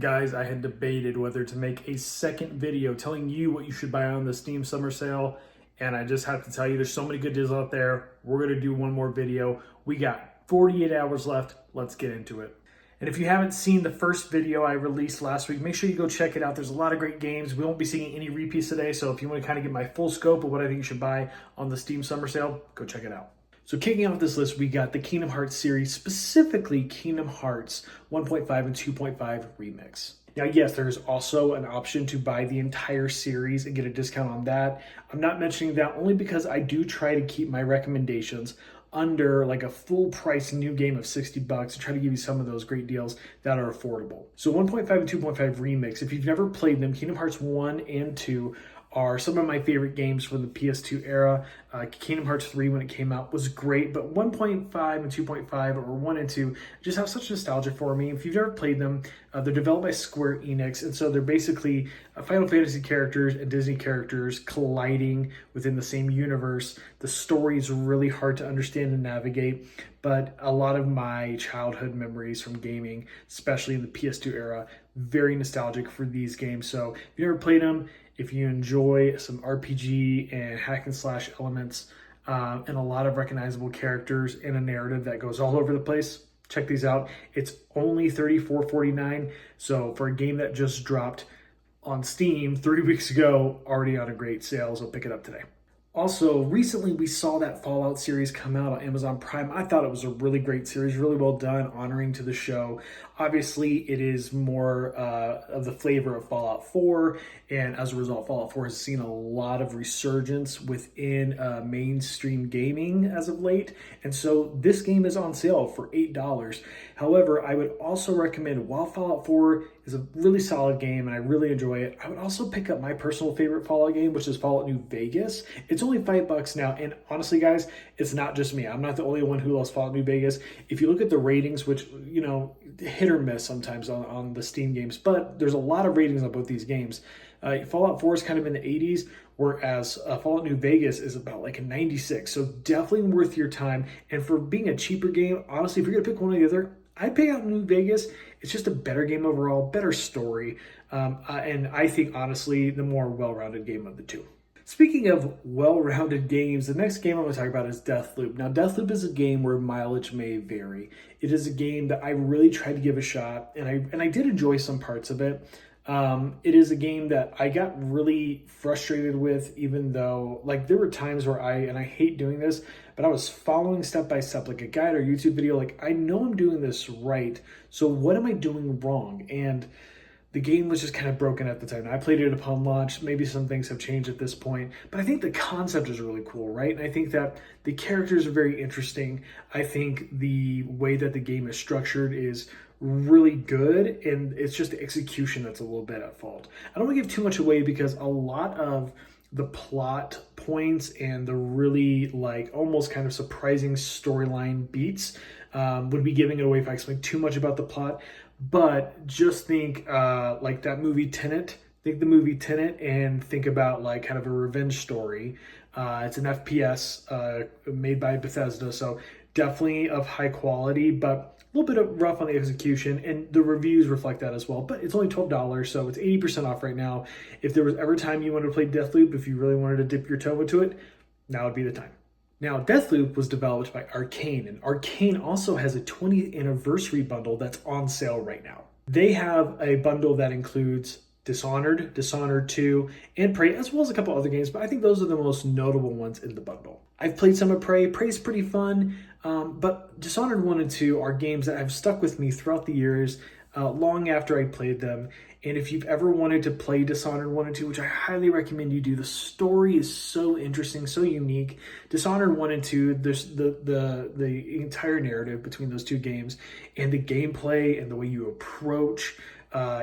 Guys, I had debated whether to make a second video telling you what you should buy on the Steam summer sale, and I just have to tell you there's so many good deals out there. We're going to do one more video. We got 48 hours left. Let's get into it. And if you haven't seen the first video I released last week, make sure you go check it out. There's a lot of great games. We won't be seeing any repeats today, so if you want to kind of get my full scope of what I think you should buy on the Steam summer sale, go check it out. So kicking off this list, we got the Kingdom Hearts series, specifically Kingdom Hearts 1.5 and 2.5 Remix. Now, yes, there's also an option to buy the entire series and get a discount on that. I'm not mentioning that only because I do try to keep my recommendations under like a full price new game of $60 to try to give you some of those great deals that are affordable. So 1.5 and 2.5 Remix, if you've never played them, Kingdom Hearts 1 and 2 are some of my favorite games from the PS2 era. Kingdom Hearts 3 when it came out was great, but 1.5 and 2.5 or 1 and 2 just have such nostalgia for me. If you've never played them, they're developed by Square Enix, and so they're basically Final Fantasy characters and Disney characters colliding within the same universe. The story is really hard to understand and navigate, but a lot of my childhood memories from gaming, especially in the PS2 era, very nostalgic for these games. So if you never played them, if you enjoy some RPG and hack and slash elements and a lot of recognizable characters and a narrative that goes all over the place, check these out. It's only $34.49. So for a game that just dropped on Steam 3 weeks ago, already on a great sale, so pick it up today. Also, recently we saw that Fallout series come out on Amazon Prime. I thought it was a really great series, really well done, honoring to the show. Obviously, it is more of the flavor of Fallout 4, and as a result, Fallout 4 has seen a lot of resurgence within mainstream gaming as of late, and so this game is on sale for $8. However, I would also recommend, while Fallout 4 is a really solid game and I really enjoy it, I would also pick up my personal favorite Fallout game, which is Fallout New Vegas. It's only $5 now, and honestly, guys, it's not just me. I'm not the only one who loves Fallout New Vegas. If you look at the ratings, which, you know, hit or miss sometimes on the Steam games, but there's a lot of ratings on both these games. Fallout 4 is kind of in the 80s, whereas Fallout New Vegas is about like a 96. So definitely worth your time. And for being a cheaper game, honestly, if you're going to pick one or the other, I'd pick out New Vegas. It's just a better game overall, better story, and I think, honestly, the more well-rounded game of the two. Speaking of well-rounded games, the next game I'm going to talk about is Deathloop. Now, Deathloop is a game where mileage may vary. It is a game that I really tried to give a shot, and I did enjoy some parts of it. It is a game that I got really frustrated with, even though, like, there were times where I hate doing this, but I was following step by step, like a guide or YouTube video, like, I know I'm doing this right, so what am I doing wrong? And the game was just kind of broken at the time. I played it upon launch. Maybe some things have changed at this point, but I think the concept is really cool, right? And I think that the characters are very interesting. I think the way that the game is structured is really good, and it's just the execution that's a little bit at fault. I don't want to give too much away because a lot of the plot points and the really like almost kind of surprising storyline beats would be giving it away if I explain too much about the plot. But just think like that movie Tenet. Think the movie Tenet and think about like kind of a revenge story. It's an FPS made by Bethesda, so definitely of high quality, but a little bit of rough on the execution, and the reviews reflect that as well. But it's only $12, so it's 80% off right now. If there was ever time you wanted to play Deathloop, if you really wanted to dip your toe into it, now would be the time. Now, Deathloop was developed by Arcane, and Arcane also has a 20th anniversary bundle that's on sale right now. They have a bundle that includes Dishonored, Dishonored 2, and Prey, as well as a couple other games, but I think those are the most notable ones in the bundle. I've played some of Prey. Prey's pretty fun, but Dishonored 1 and 2 are games that have stuck with me throughout the years, long after I played them. And if you've ever wanted to play Dishonored 1 and 2, which I highly recommend you do, the story is so interesting, so unique. Dishonored 1 and 2, there's the entire narrative between those two games, and the gameplay and the way you approach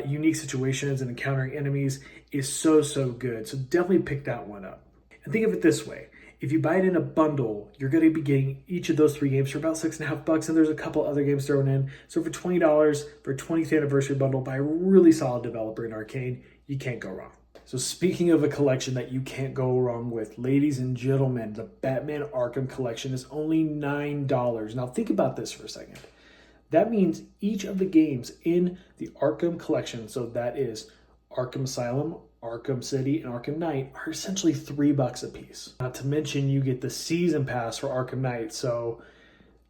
unique situations and encountering enemies is so good. So definitely pick that one up. And think of it this way. If you buy it in a bundle, you're going to be getting each of those 3 games for about $6.50, and there's a couple other games thrown in. So for $20 for a 20th anniversary bundle by a really solid developer in Arcane, you can't go wrong. So speaking of a collection that you can't go wrong with, ladies and gentlemen, the Batman Arkham Collection is only $9. Now think about this for a second. That means each of the games in the Arkham Collection, so that is Arkham Asylum, Arkham City, and Arkham Knight, are essentially $3 a piece. Not to mention you get the season pass for Arkham Knight, so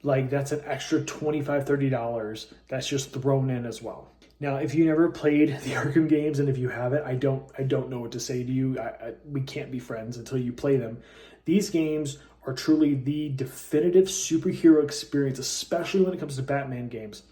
like that's an extra $25-$30 that's just thrown in as well. Now, if you never played the Arkham games, and if you haven't, I don't know what to say to you. We can't be friends until you play them. These games are truly the definitive superhero experience, especially when it comes to Batman games.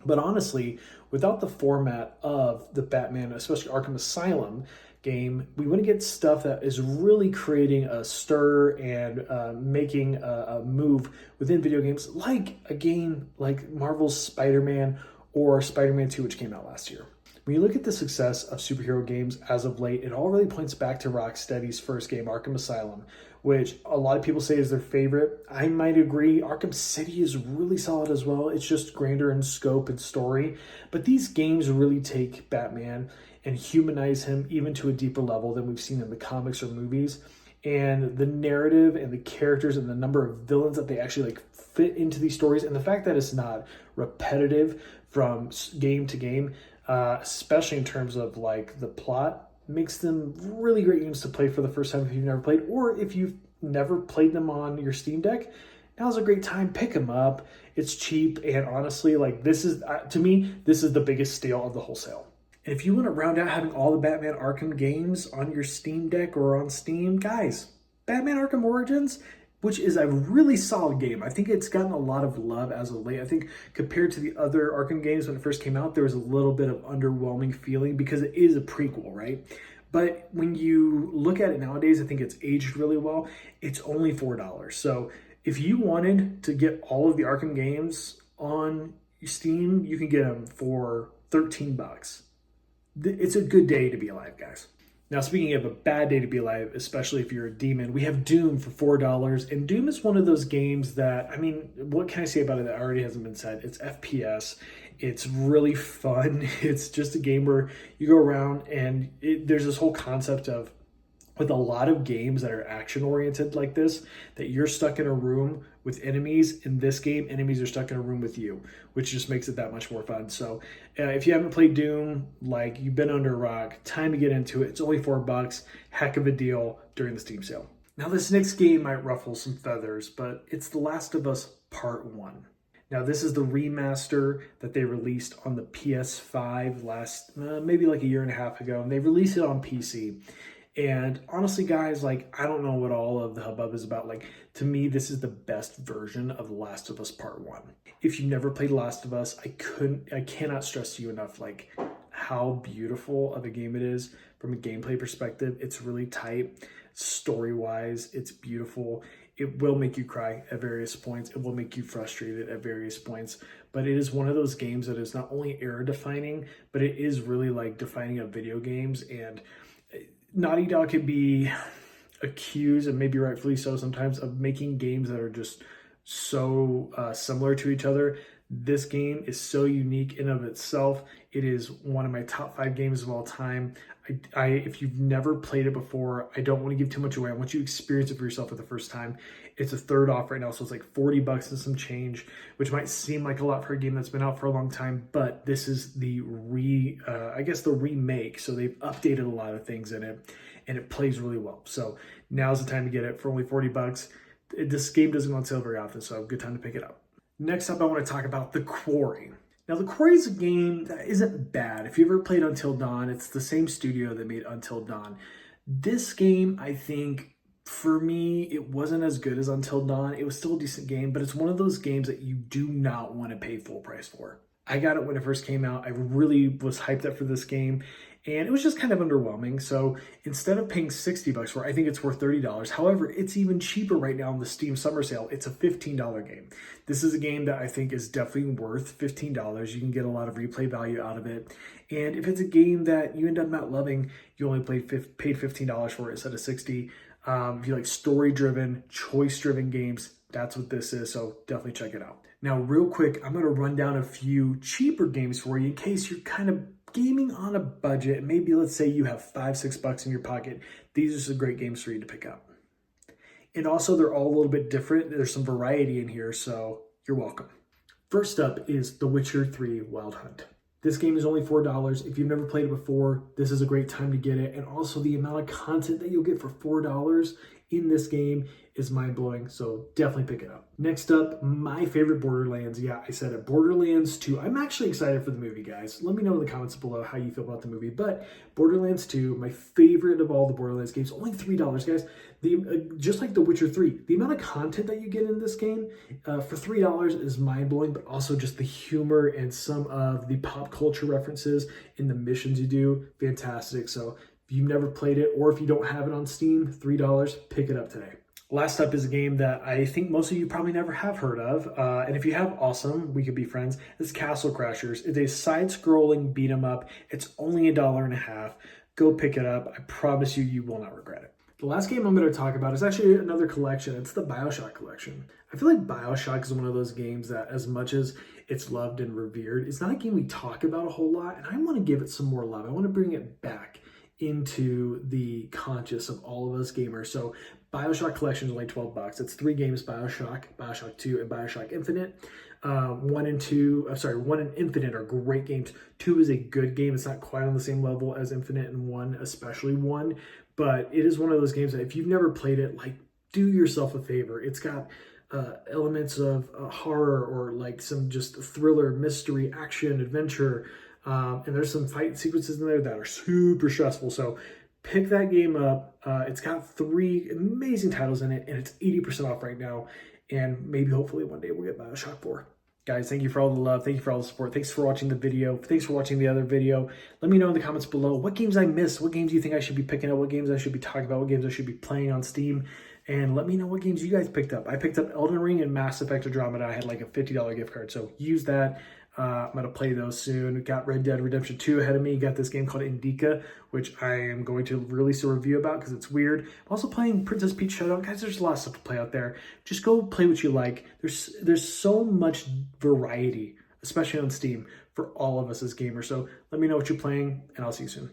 But honestly, without the format of the Batman, especially Arkham Asylum game, we want to get stuff that is really creating a stir and making a move within video games, like a game like Marvel's Spider-Man or Spider-Man 2, which came out last year. When you look at the success of superhero games as of late, it all really points back to Rocksteady's first game, Arkham Asylum, which a lot of people say is their favorite. I might agree. Arkham City is really solid as well. It's just grander in scope and story. But these games really take Batman and humanize him even to a deeper level than we've seen in the comics or movies. And the narrative and the characters and the number of villains that they actually like fit into these stories, and the fact that it's not repetitive from game to game, especially in terms of like the plot, makes them really great games to play for the first time if you've never played, or if you've never played them on your Steam Deck. Now's a great time. Pick them up. It's cheap, and honestly, like this is to me, this is the biggest steal of the whole sale. And if you want to round out having all the Batman Arkham games on your Steam Deck or on Steam, guys, Batman Arkham Origins, which is a really solid game. I think it's gotten a lot of love as of late. I think compared to the other Arkham games when it first came out, there was a little bit of underwhelming feeling because it is a prequel, right? But when you look at it nowadays, I think it's aged really well. It's only $4. So if you wanted to get all of the Arkham games on Steam, you can get them for $13. It's a good day to be alive, guys. Now, speaking of a bad day to be alive, especially if you're a demon, we have Doom for $4. And Doom is one of those games that, I mean, what can I say about it that already hasn't been said? It's FPS. It's really fun. It's just a game where you go around and there's this whole concept of, with a lot of games that are action oriented like this, that you're stuck in a room with enemies. In this game, enemies are stuck in a room with you, which just makes it that much more fun. So if you haven't played Doom, like you've been under a rock, time to get into it. It's only $4. Heck of a deal during the Steam sale. Now this next game might ruffle some feathers, but it's The Last of Us Part 1. Now this is the remaster that they released on the PS5 last, maybe like a year and a half ago, and they released it on PC. And honestly, guys, like, I don't know what all of the hubbub is about. Like, to me, this is the best version of The Last of Us Part 1. If you've never played Last of Us, I cannot stress to you enough, like, how beautiful of a game it is from a gameplay perspective. It's really tight. Story-wise, it's beautiful. It will make you cry at various points. It will make you frustrated at various points. But it is one of those games that is not only era-defining, but it is really, like, defining of video games. And Naughty Dog can be accused, and maybe rightfully so sometimes, of making games that are just so similar to each other. This game is so unique in of itself. It is one of my top 5 games of all time. If you've never played it before, I don't want to give too much away. I want you to experience it for yourself for the first time. It's a third off right now, so it's like $40 and some change, which might seem like a lot for a game that's been out for a long time, but this is the remake. So they've updated a lot of things in it, and it plays really well. So now's the time to get it for only $40. This game doesn't go on sale very often, so good time to pick it up. Next up, I want to talk about The Quarry. Now, The Quarry is a game that isn't bad. If you ever played Until Dawn, it's the same studio that made Until Dawn. This game, I think, for me, it wasn't as good as Until Dawn. It was still a decent game, but it's one of those games that you do not want to pay full price for. I got it when it first came out. I really was hyped up for this game, and it was just kind of underwhelming. So instead of paying $60 for it, I think it's worth $30. However, it's even cheaper right now in the Steam Summer Sale. It's a $15 game. This is a game that I think is definitely worth $15. You can get a lot of replay value out of it. And if it's a game that you end up not loving, you only paid $15 for it instead of $60. If you like story-driven, choice-driven games, that's what this is. So definitely check it out. Now, real quick, I'm going to run down a few cheaper games for you in case you're kind of gaming on a budget. Maybe let's say you have $5-6 in your pocket. These are some great games for you to pick up. And also, they're all a little bit different. There's some variety in here, so you're welcome. First up is The Witcher 3 Wild Hunt. This game is only $4. If you've never played it before, this is a great time to get it. And also the amount of content that you'll get for $4 in this game is mind-blowing, so definitely pick it up. Next up, my favorite Borderlands. Yeah, I said it, Borderlands 2. I'm actually excited for the movie, guys. Let me know in the comments below how you feel about the movie. But Borderlands 2, my favorite of all the Borderlands games, only $3, guys. Just like The Witcher 3, the amount of content that you get in this game for $3 is mind-blowing, but also just the humor and some of the pop culture references in the missions you do, fantastic. So if you've never played it, or if you don't have it on Steam, $3, pick it up today. Last up is a game that I think most of you probably never have heard of. And if you have, awesome, we could be friends. It's Castle Crashers. It's a side-scrolling beat-em-up. It's only $1.50. Go pick it up. I promise you, you will not regret it. The last game I'm going to talk about is actually another collection. It's the Bioshock Collection. I feel like Bioshock is one of those games that, as much as it's loved and revered, it's not a game we talk about a whole lot, and I want to give it some more love. I want to bring it back into the conscious of all of us gamers. So Bioshock Collection is only $12. It's 3 games: Bioshock, Bioshock 2, and Bioshock Infinite. 1 and Infinite are great games. 2 is a good game. It's not quite on the same level as Infinite, and 1, especially 1, but it is one of those games that if you've never played it, like, do yourself a favor. It's got elements of horror, or like some just thriller, mystery, action, adventure, and there's some fight sequences in there that are super stressful. So pick that game up. It's got 3 amazing titles in it, and it's 80% off right now. And maybe, hopefully, one day we'll get Bioshock 4. Guys, thank you for all the love. Thank you for all the support. Thanks for watching the video. Thanks for watching the other video. Let me know in the comments below what games I missed. What games you think I should be picking up? What games I should be talking about? What games I should be playing on Steam? And let me know what games you guys picked up. I picked up Elden Ring and Mass Effect Andromeda. I had like a $50 gift card, so use that. I'm going to play those soon. Got Red Dead Redemption 2 ahead of me. Got this game called Indica, which I am going to release a review about because it's weird. I'm also playing Princess Peach Showdown. Guys, there's a lot of stuff to play out there. Just go play what you like. There's so much variety, especially on Steam, for all of us as gamers. So let me know what you're playing, and I'll see you soon.